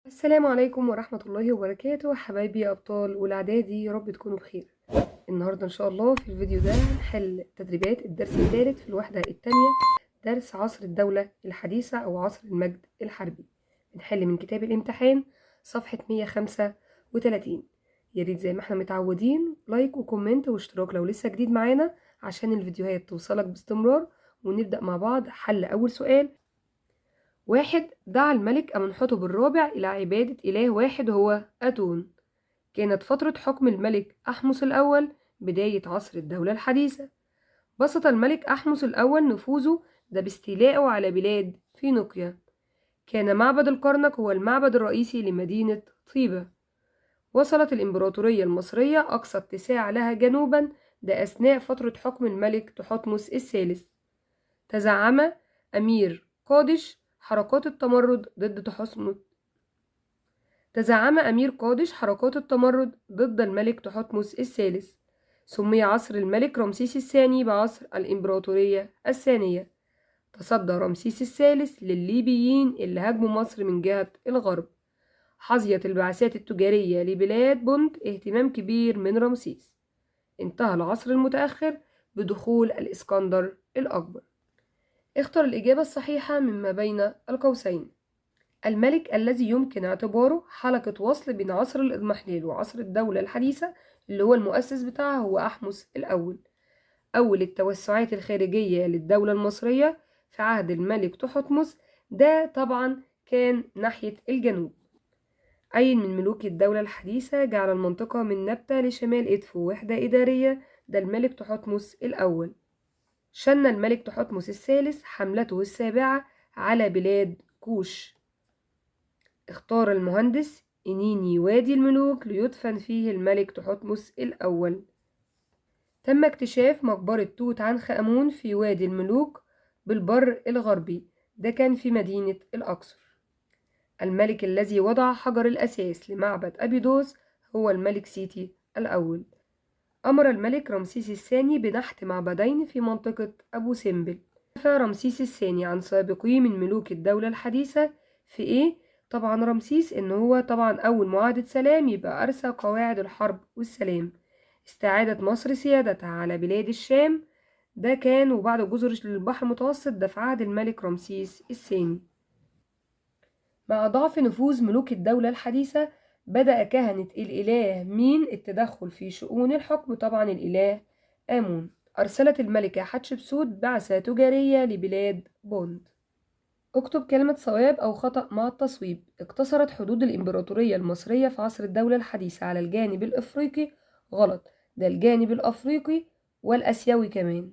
السلام عليكم ورحمة الله وبركاته حبايبي يا أبطال والإعدادي، يا رب تكونوا بخير. النهاردة إن شاء الله في الفيديو ده هنحل تدريبات الدرس الثالث في الوحدة الثانية، درس عصر الدولة الحديثة أو عصر المجد الحربي. بنحل من كتاب الامتحان صفحة 135. يا ريت زي ما احنا متعودين لايك وكومنت واشتراك لو لسه جديد معانا عشان الفيديوهات توصلك باستمرار. ونبدأ مع بعض حل أول سؤال. 1. دعا الملك أمنحتب الرابع إلى عبادة إله واحد هو أتون. كانت فترة حكم الملك أحمس الأول بداية عصر الدولة الحديثة. بسط الملك أحمس الأول نفوذه ده باستيلائه على بلاد فينيقيا. كان معبد الكرنك هو المعبد الرئيسي لمدينة طيبة. وصلت الإمبراطورية المصرية أقصى اتساع لها جنوبا ده أثناء فترة حكم الملك تحتمس الثالث. تزعم أمير قادش حركات التمرد ضد حركات التمرد ضد الملك تحتمس الثالث. سمي عصر الملك رمسيس الثاني بعصر الإمبراطورية الثانية. تصدى رمسيس الثالث للليبيين اللي هاجموا مصر من جهة الغرب. حظيت البعثات التجارية لبلاد بونت اهتمام كبير من رمسيس. انتهى العصر المتأخر بدخول الإسكندر الأكبر. اختر الإجابة الصحيحة مما بين القوسين. الملك الذي يمكن اعتباره حلقة وصل بين عصر الإضمحلال وعصر الدولة الحديثة اللي هو المؤسس بتاعها هو أحمس الأول. أول التوسعات الخارجية للدولة المصرية في عهد الملك تحتمس ده طبعا كان ناحية الجنوب. أي من ملوك الدولة الحديثة جعل المنطقة من نبتة لشمال إدفو وحدة إدارية ده الملك تحتمس الأول. شن الملك تحتمس الثالث حملته السابعة على بلاد كوش. اختار المهندس إنيني وادي الملوك ليدفن فيه الملك تحتمس الأول. تم اكتشاف مقبرة توت عنخ آمون في وادي الملوك بالبر الغربي ده كان في مدينة الأقصر. الملك الذي وضع حجر الأساس لمعبد أبيدوس هو الملك سيتي الأول. أمر الملك رمسيس الثاني بنحت معبدين في منطقة أبو سمبل. نفى رمسيس الثاني عن سابقيه من ملوك الدولة الحديثة في إيه؟ طبعا رمسيس إن هو طبعا أول معاهدة سلام يبقى أرسى قواعد الحرب والسلام. استعادت مصر سيادتها على بلاد الشام ده كان وبعد جزر البحر المتوسط ده في عهد الملك رمسيس الثاني. مع ضعف نفوذ ملوك الدولة الحديثة بدأ كهنة الإله مين التدخل في شؤون الحكم. طبعا الإله آمون. أرسلت الملكة حتشبسوت بعثة تجارية لبلاد بوند. اكتب كلمة صواب أو خطأ مع التصويب. اقتصرت حدود الإمبراطورية المصرية في عصر الدولة الحديثة على الجانب الإفريقي. غلط، ده الجانب الأفريقي والأسيوي كمان.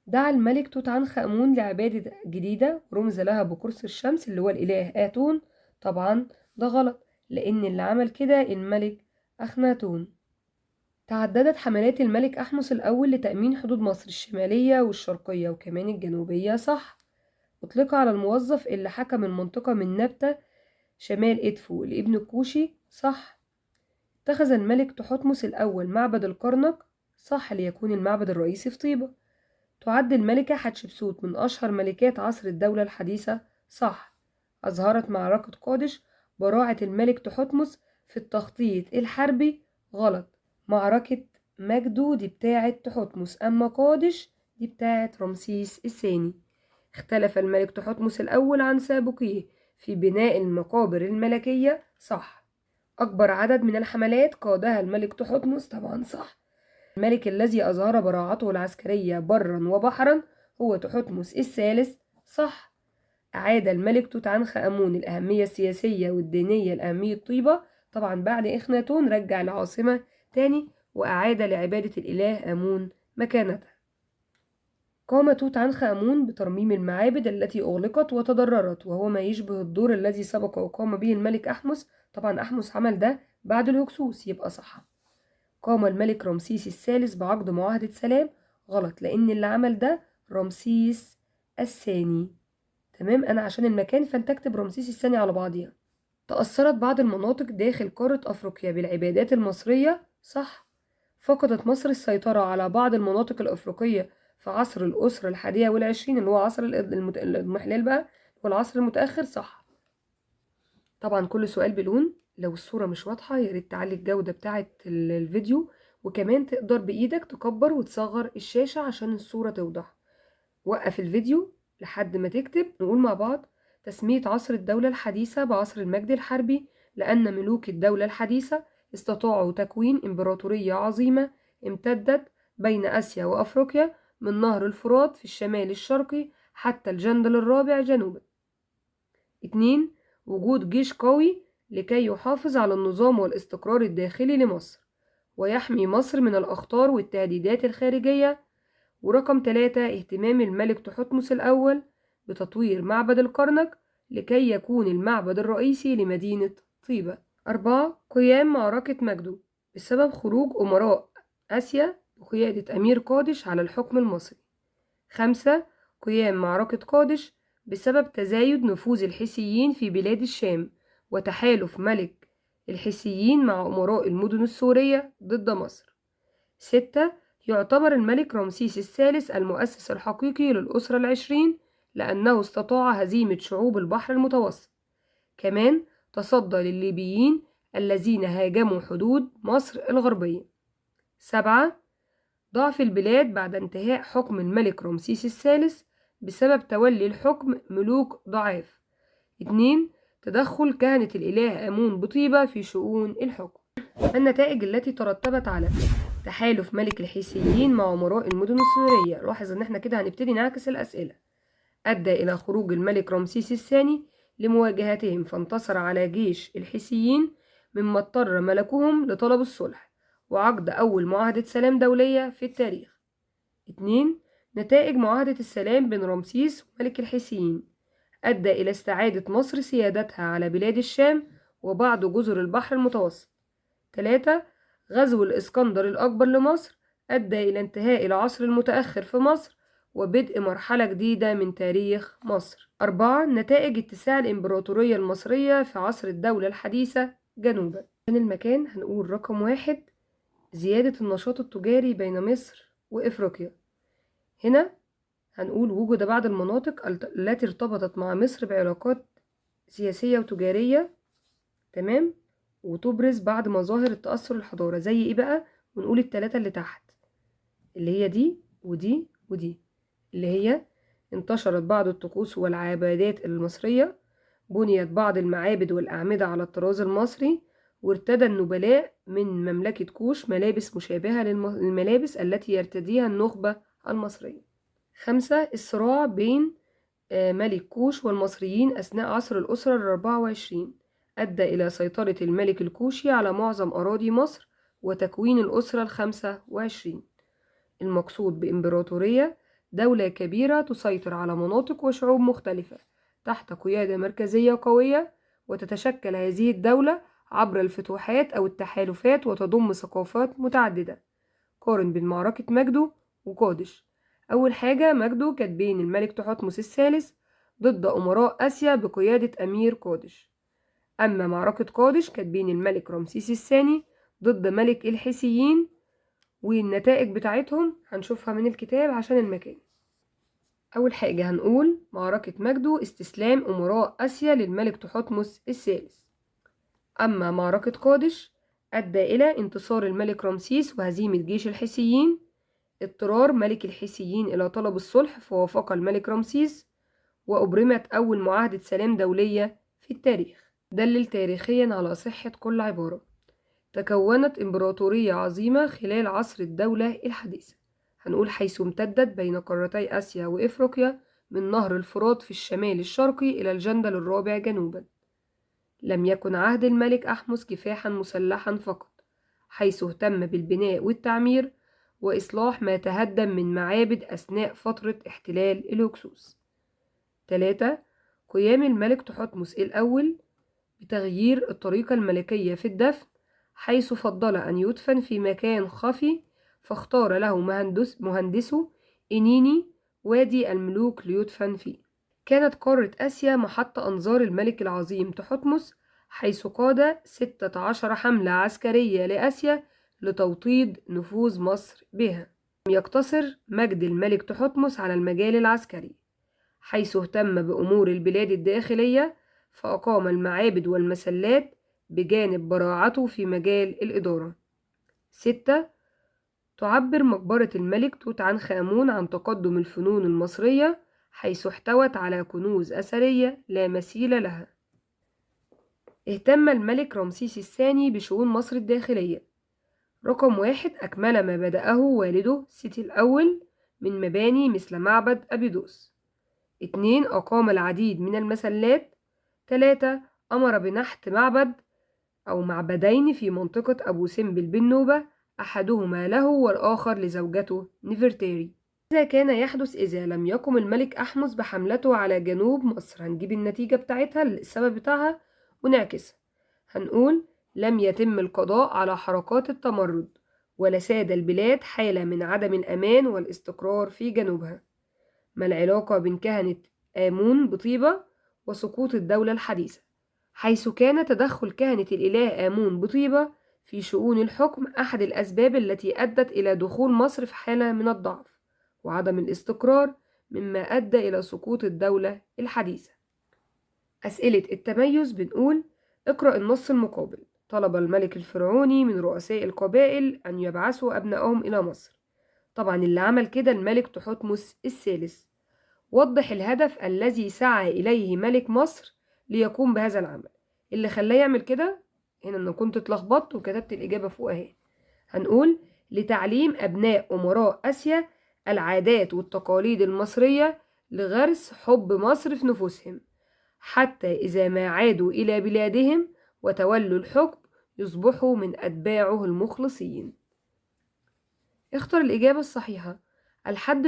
دعا الملك توت عنخ آمون لعبادة جديدة رمز لها بقرص الشمس اللي هو الإله آتون. طبعا ده غلط لأن اللي عمل كده الملك أخناتون. تعددت حملات الملك أحمس الأول لتأمين حدود مصر الشمالية والشرقية وكمان الجنوبية. صح. أطلق على الموظف اللي حكم المنطقة من نبتة شمال إدفو لابن الكوشي. صح. اتخذ الملك تحتمس الأول معبد الكرنك. صح، ليكون المعبد الرئيسي في طيبة. تعد الملكة حتشبسوت من أشهر ملكات عصر الدولة الحديثة. صح. أظهرت معركة قادش براعة الملك تحتمس في التخطيط الحربي. غلط، معركة مجدو دي بتاعة تحتمس، أما قادش دي بتاعة رمسيس الثاني. اختلف الملك تحتمس الأول عن سابقيه في بناء المقابر الملكية. صح. أكبر عدد من الحملات قادها الملك تحتمس. طبعا صح. الملك الذي أظهر براعته العسكرية برا وبحرا هو تحتمس الثالث. صح. أعاد الملك توت عنخ آمون الأهمية السياسية والدينية لأهمية طيبة. طبعا بعد إخناتون رجع العاصمة تاني وأعاد لعبادة الإله آمون مكانتها. قام توت عنخ آمون بترميم المعابد التي أغلقت وتضررت وهو ما يشبه الدور الذي سبق وقام به الملك أحمس. طبعا أحمس عمل ده بعد الهكسوس يبقى صح. قام الملك رمسيس الثالث بعقد معاهدة سلام. غلط، لأن اللي عمل ده رمسيس الثاني. تمام، أنا عشان المكان فأنت اكتب رمسيس الثاني على بعضيها. تأثرت بعض المناطق داخل قارة أفريقيا بالعبادات المصرية. صح. فقدت مصر السيطرة على بعض المناطق الأفريقية في عصر الأسرة الحادية والعشرين اللي هو عصر الإضمحلال بقى والعصر المتأخر. صح. طبعا كل سؤال بلون. لو الصورة مش واضحة ياريت تعلي الجودة بتاعة الفيديو، وكمان تقدر بإيدك تكبر وتصغر الشاشة عشان الصورة توضح. وقف الفيديو لحد ما تكتب. نقول مع بعض: تسمية عصر الدولة الحديثة بعصر المجد الحربي لأن ملوك الدولة الحديثة استطاعوا تكوين إمبراطورية عظيمة امتدت بين آسيا وأفريقيا من نهر الفرات في الشمال الشرقي حتى الجندل الرابع جنوبا. 2. وجود جيش قوي لكي يحافظ على النظام والاستقرار الداخلي لمصر ويحمي مصر من الأخطار والتهديدات الخارجية. ورقم 3. اهتمام الملك تحتمس الأول بتطوير معبد الكرنك لكي يكون المعبد الرئيسي لمدينة طيبة. 4. قيام معركة مجدو بسبب خروج أمراء آسيا بقيادة أمير قادش على الحكم المصري. 5. قيام معركة قادش بسبب تزايد نفوذ الحيثيين في بلاد الشام وتحالف ملك الحيثيين مع أمراء المدن السورية ضد مصر. 6. يعتبر الملك رمسيس الثالث المؤسس الحقيقي للأسرة العشرين لأنه استطاع هزيمة شعوب البحر المتوسط. كمان تصدى للليبيين الذين هاجموا حدود مصر الغربية. 7. ضعف البلاد بعد انتهاء حكم الملك رمسيس الثالث بسبب تولي الحكم ملوك ضعاف. 2. تدخل كهنة الإله آمون بطيبة في شؤون الحكم. النتائج التي ترتبت على تحالف ملك الحيثيين مع أمراء المدن السورية. لاحظ ان احنا كده هنبتدي نعكس الأسئلة. أدى إلى خروج الملك رمسيس الثاني لمواجهتهم فانتصر على جيش الحيثيين مما اضطر ملكهم لطلب الصلح وعقد أول معاهدة سلام دولية في التاريخ. 2. نتائج معاهدة السلام بين رمسيس وملك الحيثيين أدى إلى استعادة مصر سيادتها على بلاد الشام وبعض جزر البحر المتوسط. 3. غزو الإسكندر الأكبر لمصر أدى إلى انتهاء العصر المتأخر في مصر وبدء مرحلة جديدة من تاريخ مصر. 4. نتائج اتساع الإمبراطورية المصرية في عصر الدولة الحديثة جنوبا. من المكان هنقول رقم 1: زيادة النشاط التجاري بين مصر وإفريقيا. هنا هنقول وجد بعض المناطق التي ارتبطت مع مصر بعلاقات سياسية وتجارية، تمام، وتبرز بعض مظاهر التأثر الحضارة. زي ايه بقى؟ ونقول التلاتة اللي تحت اللي هي دي ودي ودي، اللي هي انتشرت بعض الطقوس والعبادات المصرية، بنيت بعض المعابد والأعمدة على الطراز المصري، وارتدى النبلاء من مملكة كوش ملابس مشابهة للملابس التي يرتديها النخبة المصرية. 5. الصراع بين ملك كوش والمصريين أثناء عصر الأسرة ال24 أدى إلى سيطرة الملك الكوشي على معظم أراضي مصر وتكوين الأسرة ال25. المقصود بإمبراطورية دولة كبيرة تسيطر على مناطق وشعوب مختلفة تحت قيادة مركزية قوية، وتتشكل هذه الدولة عبر الفتوحات أو التحالفات وتضم ثقافات متعددة. قارن بين معركة مجدو وقادش. أول حاجة مجدو كانت بين الملك تحتمس الثالث ضد أمراء آسيا بقيادة أمير قادش، أما معركة قادش كانت بين الملك رمسيس الثاني ضد ملك الحيثيين، والنتائج بتاعتهم هنشوفها من الكتاب عشان المكان. أول حاجة هنقول معركة مجدو استسلام أمراء آسيا للملك تحتمس الثالث. أما معركة قادش أدى إلى انتصار الملك رمسيس وهزيمة جيش الحيثيين. اضطرار ملك الحيثيين إلى طلب الصلح فوافق الملك رمسيس، وأبرمت أول معاهدة سلام دولية في التاريخ. دلل تاريخيا على صحة كل عبارة. تكونت إمبراطورية عظيمة خلال عصر الدولة الحديثة. هنقول حيث امتدت بين قارتي آسيا وإفريقيا من نهر الفرات في الشمال الشرقي إلى الجندل الرابع جنوبا. لم يكن عهد الملك أحمس كفاحا مسلحا فقط، حيث اهتم بالبناء والتعمير وإصلاح ما تهدم من معابد أثناء فترة احتلال الهكسوس. 3. قيام الملك تحتمس الأول بتغيير الطريقة الملكية في الدفن، حيث فضل أن يدفن في مكان خفي فاختار له مهندسه إنيني وادي الملوك ليدفن فيه. كانت قارة آسيا محط أنظار الملك العظيم تحتمس، حيث قاد 16 حملة عسكرية لآسيا لتوطيد نفوذ مصر بها. لم يقتصر مجد الملك تحتمس على المجال العسكري، حيث اهتم بأمور البلاد الداخلية فأقام المعابد والمسلات بجانب براعته في مجال الإدارة. 6. تعبر مقبرة الملك توت عنخ آمون عن تقدم الفنون المصرية، حيث احتوت على كنوز أثرية لا مثيل لها. اهتم الملك رمسيس الثاني بشؤون مصر الداخلية. رقم 1. أكمل ما بدأه والده سيتي الأول من مباني مثل معبد أبيدوس. 2. أقام العديد من المسلات. 3. أمر بنحت معبد أو معبدين في منطقة أبو سمبل بالنوبة، أحدهما له والآخر لزوجته نفرتاري. ماذا كان يحدث إذا لم يقم الملك أحمس بحملته على جنوب مصر؟ هنجيب النتيجة بتاعتها، السبب بتاعها، ونعكسها. هنقول لم يتم القضاء على حركات التمرد، ولا ساد البلاد حالة من عدم الأمان والاستقرار في جنوبها. ما العلاقة بين كهنة آمون بطيبة وسقوط الدولة الحديثة؟ حيث كان تدخل كهنة الإله آمون بطيبة في شؤون الحكم أحد الأسباب التي أدت إلى دخول مصر في حالة من الضعف وعدم الاستقرار، مما أدى إلى سقوط الدولة الحديثة. أسئلة التميز بنقول اقرأ النص المقابل. طلب الملك الفرعوني من رؤساء القبائل أن يبعثوا أبنائهم إلى مصر. طبعا اللي عمل كده الملك تحتمس الثالث. وضح الهدف الذي سعى إليه ملك مصر ليقوم بهذا العمل. اللي خلاه يعمل كده، هنا أنا كنت اتلخبطت وكتبت الإجابة فوق أهي. هنقول لتعليم أبناء أمراء آسيا العادات والتقاليد المصرية، لغرس حب مصر في نفوسهم، حتى إذا ما عادوا إلى بلادهم وتولوا الحكم يصبحوا من أتباعه المخلصين. اختر الإجابة الصحيحة. الحد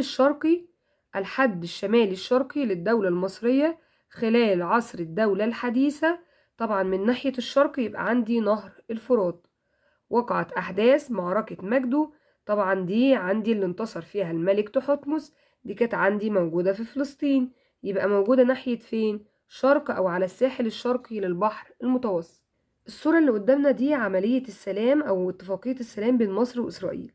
الشمالي الشرقي للدولة المصرية خلال عصر الدولة الحديثة. طبعا من ناحية الشرق يبقى عندي نهر الفرات. وقعت أحداث معركة مجدو، طبعا دي عندي اللي انتصر فيها الملك تحتمس، دي كانت عندي موجودة في فلسطين، يبقى موجودة ناحية فين؟ شرق أو على الساحل الشرقي للبحر المتوسط. الصورة اللي قدامنا دي عملية السلام أو اتفاقية السلام بين مصر وإسرائيل.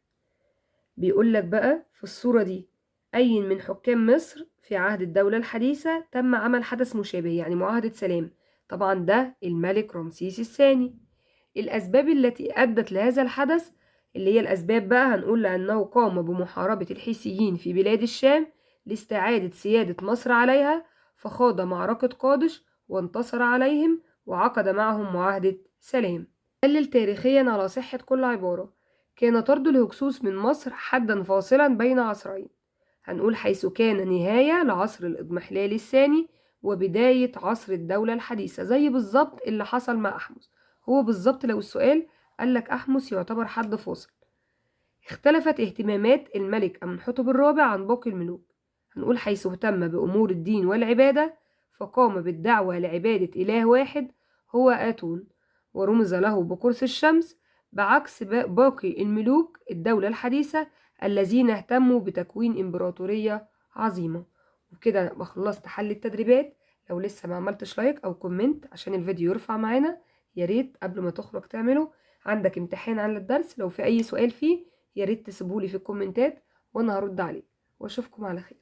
بيقول لك بقى في الصورة دي أي من حكام مصر في عهد الدولة الحديثة تم عمل حدث مشابه، يعني معاهدة سلام. طبعا ده الملك رمسيس الثاني. الأسباب التي أدت لهذا الحدث، اللي هي الأسباب بقى هنقول لأنه قام بمحاربة الحيثيين في بلاد الشام لاستعادة سيادة مصر عليها، فخاض معركة قادش وانتصر عليهم وعقد معهم معاهدة سلام. دلل تاريخيا على صحة كل عبارة. كان طرد الهكسوس من مصر حدا فاصلا بين عصرين. هنقول حيث كان نهاية لعصر الإضمحلال الثاني وبداية عصر الدولة الحديثة، زي بالظبط اللي حصل مع أحمس. هو بالظبط لو السؤال قالك أحمس يعتبر حد فاصل. اختلفت اهتمامات الملك أمنحتب الرابع عن باقي الملوك. هنقول حيث اهتم بأمور الدين والعبادة، فقام بالدعوة لعبادة إله واحد هو آتون، ورمز له بقرص الشمس، بعكس باقي الملوك الدولة الحديثة الذين اهتموا بتكوين إمبراطورية عظيمة. وبكده أبقى خلصت حل التدريبات. لو لسه ما عملتش لايك أو كومنت عشان الفيديو يرفع معانا، ياريت قبل ما تخرج تعمله. عندك امتحان عن الدرس، لو في أي سؤال فيه ياريت تسيبولي في الكومنتات وأنا هرد عليه، وأشوفكم على خير.